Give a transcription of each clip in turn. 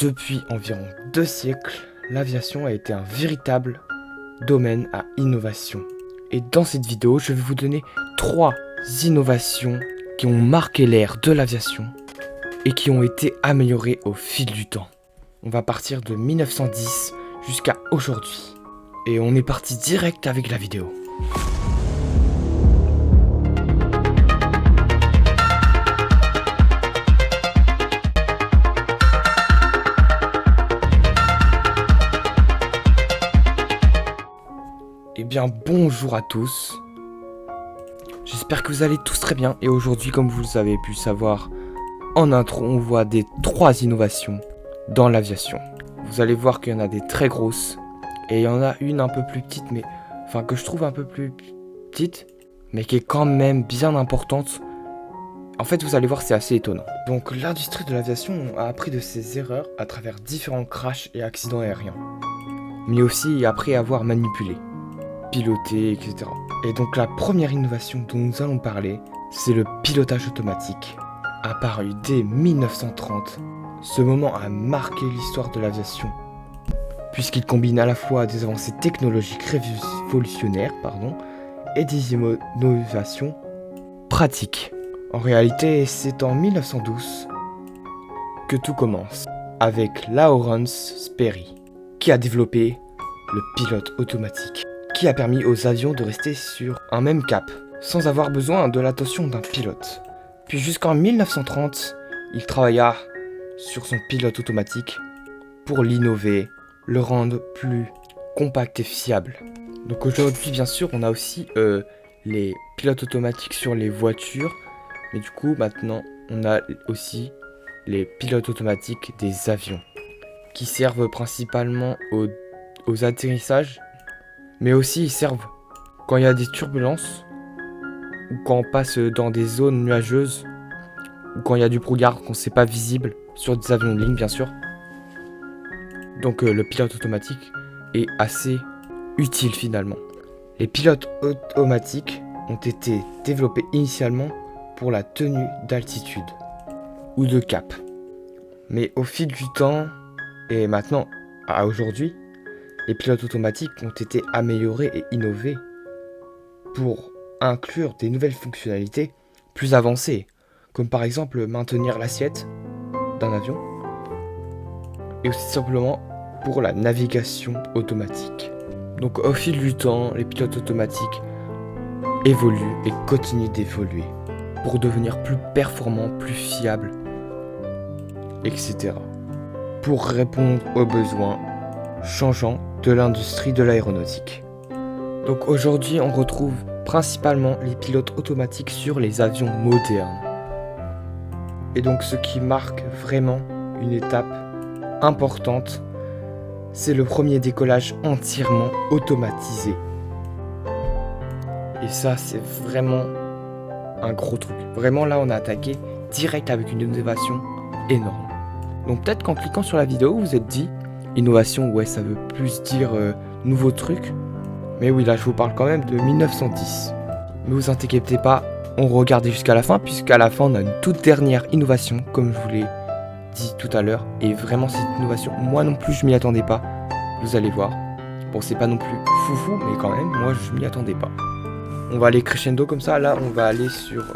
Depuis environ 2 siècles, l'aviation a été un véritable domaine à innovation. Et dans cette vidéo, je vais vous donner 3 innovations qui ont marqué l'ère de l'aviation et qui ont été améliorées au fil du temps. On va partir de 1910 jusqu'à aujourd'hui. Et on est parti direct avec la vidéo. Eh bien bonjour à tous, j'espère que vous allez tous très bien et aujourd'hui comme vous avez pu savoir en intro on voit des 3 innovations dans l'aviation. Vous allez voir qu'il y en a des très grosses et il y en a une un peu plus petite que je trouve un peu plus petite mais qui est quand même bien importante. En fait vous allez voir c'est assez étonnant. Donc l'industrie de l'aviation a appris de ses erreurs à travers différents crashs et accidents aériens, mais aussi après avoir manipulé, piloter, etc. Et donc la première innovation dont nous allons parler, c'est le pilotage automatique. Apparu dès 1930, ce moment a marqué l'histoire de l'aviation, puisqu'il combine à la fois des avancées technologiques révolutionnaires et des innovations pratiques. En réalité, c'est en 1912 que tout commence, avec Lawrence Sperry, qui a développé le pilote automatique, qui a permis aux avions de rester sur un même cap, sans avoir besoin de l'attention d'un pilote. Puis jusqu'en 1930, il travailla sur son pilote automatique pour l'innover, le rendre plus compact et fiable. Donc aujourd'hui, bien sûr, on a aussi les pilotes automatiques sur les voitures, mais du coup, maintenant, on a aussi les pilotes automatiques des avions, qui servent principalement aux atterrissages, mais aussi ils servent quand il y a des turbulences, ou quand on passe dans des zones nuageuses, ou quand il y a du brouillard, qu'on ne sait pas visible, sur des avions de ligne bien sûr. Donc le pilote automatique est assez utile finalement. Les pilotes automatiques ont été développés initialement pour la tenue d'altitude, ou de cap. Mais au fil du temps, et maintenant à aujourd'hui, les pilotes automatiques ont été améliorés et innovés pour inclure des nouvelles fonctionnalités plus avancées, comme par exemple maintenir l'assiette d'un avion, et aussi simplement pour la navigation automatique. Donc au fil du temps, les pilotes automatiques évoluent et continuent d'évoluer pour devenir plus performants, plus fiables, etc. Pour répondre aux besoins changeants de l'industrie de l'aéronautique. Donc aujourd'hui, on retrouve principalement les pilotes automatiques sur les avions modernes. Et donc ce qui marque vraiment une étape importante, c'est le premier décollage entièrement automatisé. Et ça, c'est vraiment un gros truc. Vraiment là, on a attaqué direct avec une innovation énorme. Donc peut-être qu'en cliquant sur la vidéo, vous vous êtes dit innovation, ouais, ça veut plus dire nouveau truc. Mais oui, là, je vous parle quand même de 1910. Mais vous inquiétez pas, on regardait jusqu'à la fin, puisqu'à la fin, on a une toute dernière innovation, comme je vous l'ai dit tout à l'heure. Et vraiment, cette innovation, moi non plus, je m'y attendais pas. Vous allez voir. Bon, c'est pas non plus foufou, mais quand même, moi, je m'y attendais pas. On va aller crescendo comme ça. Là, on va aller sur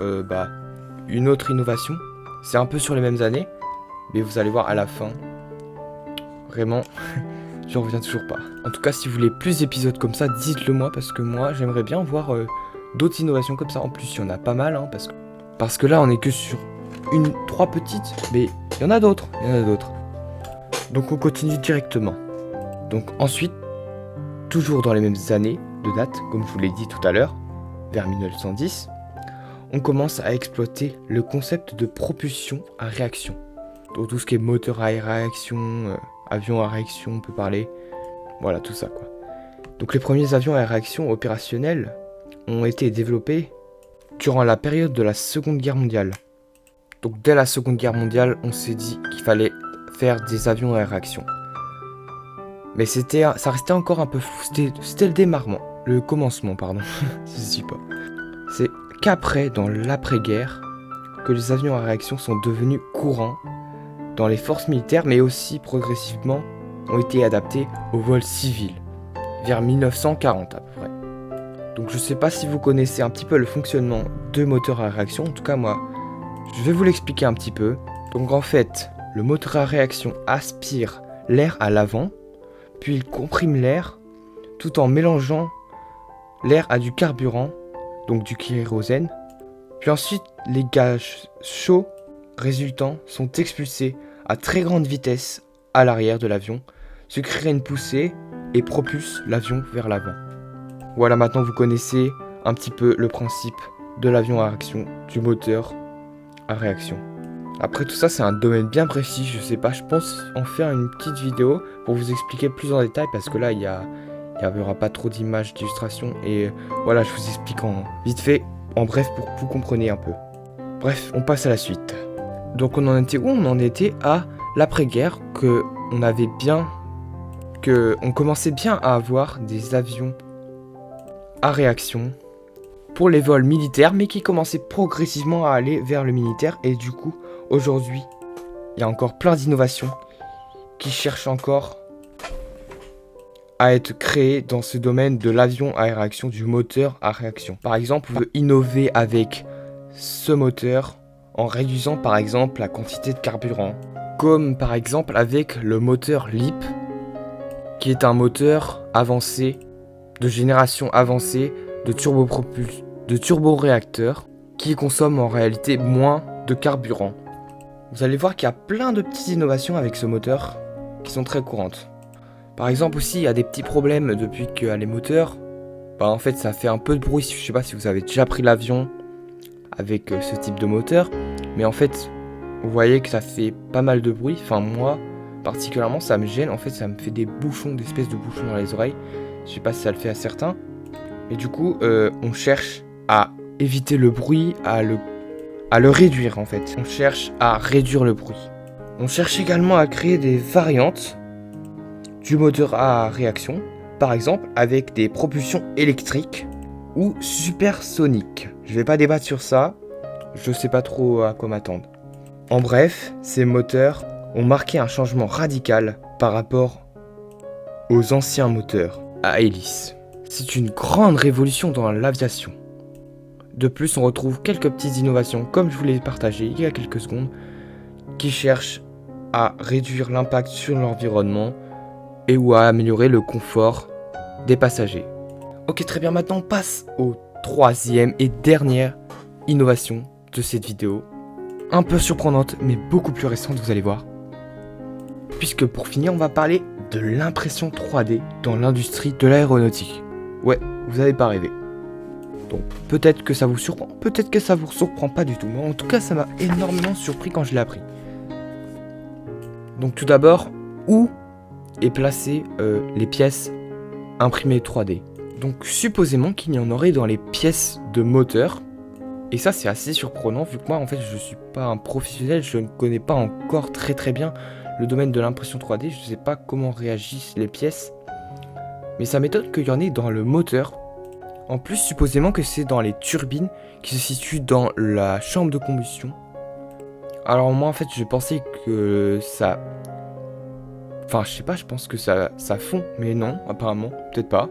une autre innovation. C'est un peu sur les mêmes années, mais vous allez voir à la fin. Vraiment, j'en reviens toujours pas. En tout cas, si vous voulez plus d'épisodes comme ça, dites-le moi, parce que moi, j'aimerais bien voir d'autres innovations comme ça. En plus, il y en a pas mal, hein, parce que là, on est que sur 3 petites, mais il y en a d'autres, Donc, on continue directement. Donc, ensuite, toujours dans les mêmes années de date, comme je vous l'ai dit tout à l'heure, vers 1910, on commence à exploiter le concept de propulsion à réaction. Donc, tout ce qui est moteur à réaction, avion à réaction, on peut parler. Voilà, tout ça, quoi. Donc, les premiers avions à réaction opérationnels ont été développés durant la période de la Seconde Guerre mondiale. Donc, dès la Seconde Guerre mondiale, on s'est dit qu'il fallait faire des avions à réaction. Mais ça restait encore un peu flou. C'était le commencement, pardon. Je sais pas. C'est qu'après, dans l'après-guerre, que les avions à réaction sont devenus courants dans les forces militaires, mais aussi progressivement ont été adaptés au vol civil, vers 1940 à peu près. Donc je sais pas si vous connaissez un petit peu le fonctionnement de moteurs à réaction, en tout cas moi, je vais vous l'expliquer un petit peu. Donc en fait, le moteur à réaction aspire l'air à l'avant, puis il comprime l'air tout en mélangeant l'air à du carburant, donc du kérosène. Puis ensuite, les gaz chauds résultants sont expulsés à très grande vitesse à l'arrière de l'avion, ce qui crée une poussée et propulse l'avion vers l'avant. Voilà, maintenant vous connaissez un petit peu le principe de l'avion à réaction, du moteur à réaction. Après tout ça, c'est un domaine bien précis, je sais pas, je pense en faire une petite vidéo pour vous expliquer plus en détail parce que là, il y aura pas trop d'images, d'illustrations et voilà, je vous explique en vite fait, en bref, pour que vous compreniez un peu. Bref, on passe à la suite. Donc on en était où? On en était à l'après-guerre, on commençait bien à avoir des avions à réaction pour les vols militaires, mais qui commençaient progressivement à aller vers le militaire. Et du coup, aujourd'hui, il y a encore plein d'innovations qui cherchent encore à être créées dans ce domaine de l'avion à réaction, du moteur à réaction. Par exemple, on veut innover avec ce moteur en réduisant par exemple la quantité de carburant, comme par exemple avec le moteur LEAP, qui est un moteur avancé, de génération avancée de turboréacteurs, qui consomme en réalité moins de carburant. Vous allez voir qu'il y a plein de petites innovations avec ce moteur qui sont très courantes. Par exemple aussi, il y a des petits problèmes depuis que les moteurs, en fait ça fait un peu de bruit. Je sais pas si vous avez déjà pris l'avion avec ce type de moteur, mais en fait vous voyez que ça fait pas mal de bruit. Enfin moi particulièrement ça me gêne, en fait ça me fait des bouchons, des espèces de bouchons dans les oreilles. Je sais pas si ça le fait à certains, mais du coup on cherche à éviter le bruit, à le réduire en fait. On cherche à réduire le bruit. On cherche également à créer des variantes du moteur à réaction, par exemple avec des propulsions électriques ou supersoniques. Je vais pas débattre sur ça, je sais pas trop à quoi m'attendre. En bref, ces moteurs ont marqué un changement radical par rapport aux anciens moteurs à hélice. C'est une grande révolution dans l'aviation. De plus, on retrouve quelques petites innovations, comme je vous l'ai partagé il y a quelques secondes, qui cherchent à réduire l'impact sur l'environnement et ou à améliorer le confort des passagers. Ok, très bien, maintenant on passe au troisième et dernière innovation de cette vidéo. Un peu surprenante, mais beaucoup plus récente, vous allez voir. Puisque pour finir, on va parler de l'impression 3D dans l'industrie de l'aéronautique. Ouais, vous n'avez pas rêvé. Donc peut-être que ça vous surprend, peut-être que ça vous surprend pas du tout. Mais en tout cas, ça m'a énormément surpris quand je l'ai appris. Donc tout d'abord, où est placé les pièces imprimées 3D. Donc supposément qu'il y en aurait dans les pièces de moteur. Et ça c'est assez surprenant vu que moi en fait je suis pas un professionnel, je ne connais pas encore très bien le domaine de l'impression 3D, je sais pas comment réagissent les pièces. Mais ça m'étonne qu'il y en ait dans le moteur. En plus supposément que c'est dans les turbines qui se situent dans la chambre de combustion. Alors moi en fait je pensais que ça... Enfin, je sais pas, je pense que ça fond, mais non, apparemment, peut-être pas.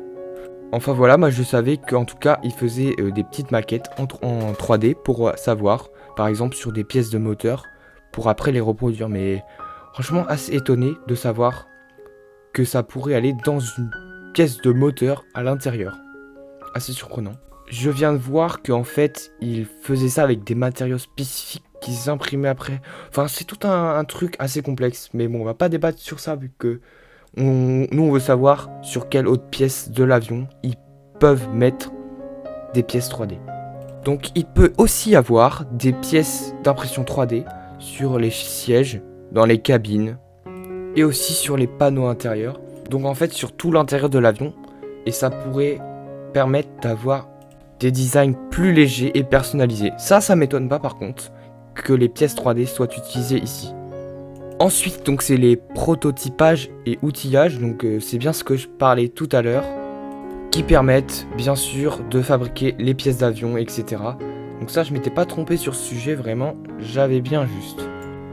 Enfin voilà, moi je savais qu'en tout cas, ils faisaient des petites maquettes en 3D pour savoir, par exemple sur des pièces de moteur, pour après les reproduire. Mais franchement, assez étonné de savoir que ça pourrait aller dans une pièce de moteur à l'intérieur. Assez surprenant. Je viens de voir qu'en fait, ils faisaient ça avec des matériaux spécifiques qu'ils imprimaient après. Enfin, c'est tout un truc assez complexe. Mais bon, on va pas débattre sur ça vu que nous, on veut savoir sur quelle autre pièce de l'avion ils peuvent mettre des pièces 3D. Donc, il peut aussi y avoir des pièces d'impression 3D sur les sièges, dans les cabines et aussi sur les panneaux intérieurs. Donc, en fait, sur tout l'intérieur de l'avion. Et ça pourrait permettre d'avoir des designs plus légers et personnalisés. Ça m'étonne pas par contre que les pièces 3D soient utilisées ici. Ensuite, donc c'est les prototypages et outillages, donc c'est bien ce que je parlais tout à l'heure, qui permettent bien sûr de fabriquer les pièces d'avion, etc. Donc ça, je m'étais pas trompé sur ce sujet, vraiment, j'avais bien juste.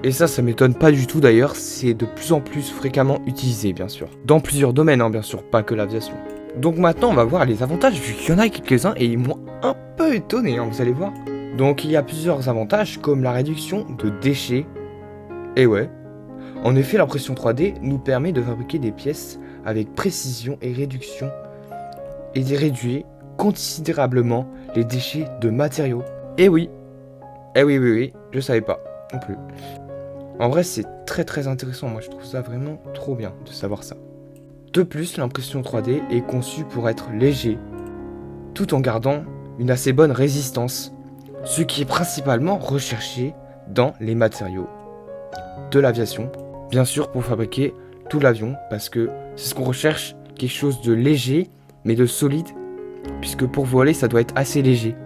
Et ça m'étonne pas du tout d'ailleurs, c'est de plus en plus fréquemment utilisé bien sûr. Dans plusieurs domaines bien sûr, pas que l'aviation. Donc maintenant on va voir les avantages, vu qu'il y en a quelques-uns et ils m'ont un peu étonné, vous allez voir. Donc il y a plusieurs avantages comme la réduction de déchets. Et ouais, en effet l'impression 3D nous permet de fabriquer des pièces avec précision et réduction et de réduire considérablement les déchets de matériaux. Et oui, oui, je savais pas non plus. En vrai, c'est très intéressant. Moi, je trouve ça vraiment trop bien de savoir ça. De plus, l'impression 3D est conçue pour être léger, tout en gardant une assez bonne résistance, ce qui est principalement recherché dans les matériaux de l'aviation. Bien sûr, pour fabriquer tout l'avion, parce que c'est ce qu'on recherche, quelque chose de léger, mais de solide, puisque pour voler, ça doit être assez léger.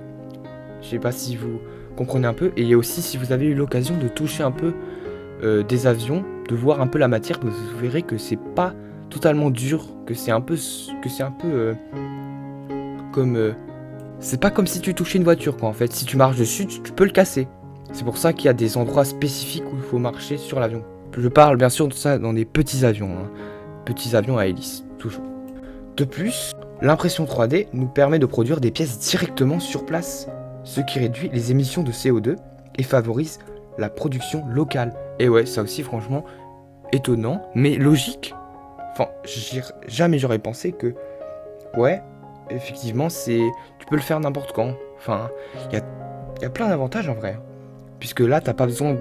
Je sais pas si vous comprenez un peu. Et il y a aussi, si vous avez eu l'occasion de toucher un peu des avions, de voir un peu la matière, vous verrez que c'est pas totalement dur, que c'est un peu comme c'est pas comme si tu touchais une voiture quoi. En fait, si tu marches dessus, tu peux le casser. C'est pour ça qu'il y a des endroits spécifiques où il faut marcher sur l'avion. Je parle bien sûr de ça dans des petits avions, petits avions à hélice, toujours. De plus, l'impression 3D nous permet de produire des pièces directement sur place, ce qui réduit les émissions de CO2 et favorise la production locale. Et ouais, ça aussi franchement étonnant, mais logique. Enfin, jamais j'aurais pensé que, ouais, effectivement, tu peux le faire n'importe quand. Enfin, il y a plein d'avantages en vrai. Puisque là, t'as pas besoin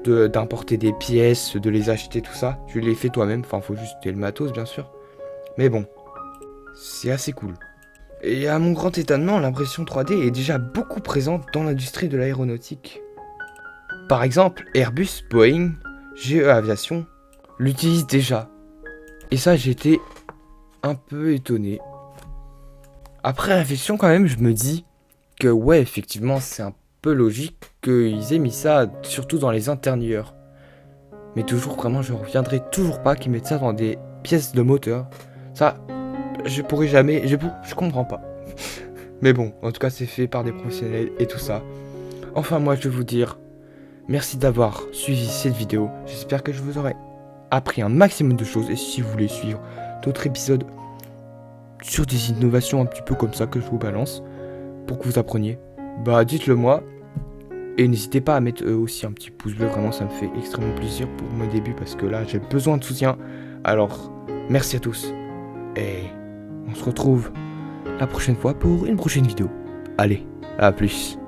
d'importer des pièces, de les acheter, tout ça. Tu les fais toi-même. Enfin, faut juste le matos, bien sûr. Mais bon, c'est assez cool. Et à mon grand étonnement, l'impression 3D est déjà beaucoup présente dans l'industrie de l'aéronautique. Par exemple, Airbus, Boeing, GE Aviation l'utilisent déjà. Et ça, j'étais un peu étonné. Après réflexion, quand même, je me dis que ouais, effectivement, c'est un peu logique qu'ils aient mis ça, surtout dans les intérieurs. Mais toujours, vraiment, je reviendrai toujours pas qu'ils mettent ça dans des pièces de moteur. Ça, je pourrais jamais, je comprends pas. Mais bon, en tout cas, c'est fait par des professionnels et tout ça. Enfin, moi, je vais vous dire merci d'avoir suivi cette vidéo. J'espère que je vous aurai appris un maximum de choses. Et si vous voulez suivre d'autres épisodes sur des innovations un petit peu comme ça que je vous balance, pour que vous appreniez, bah dites-le moi. Et n'hésitez pas à mettre aussi un petit pouce bleu. Vraiment, ça me fait extrêmement plaisir pour mon début, parce que là, j'ai besoin de soutien. Alors, merci à tous. Et on se retrouve la prochaine fois pour une prochaine vidéo. Allez, à plus.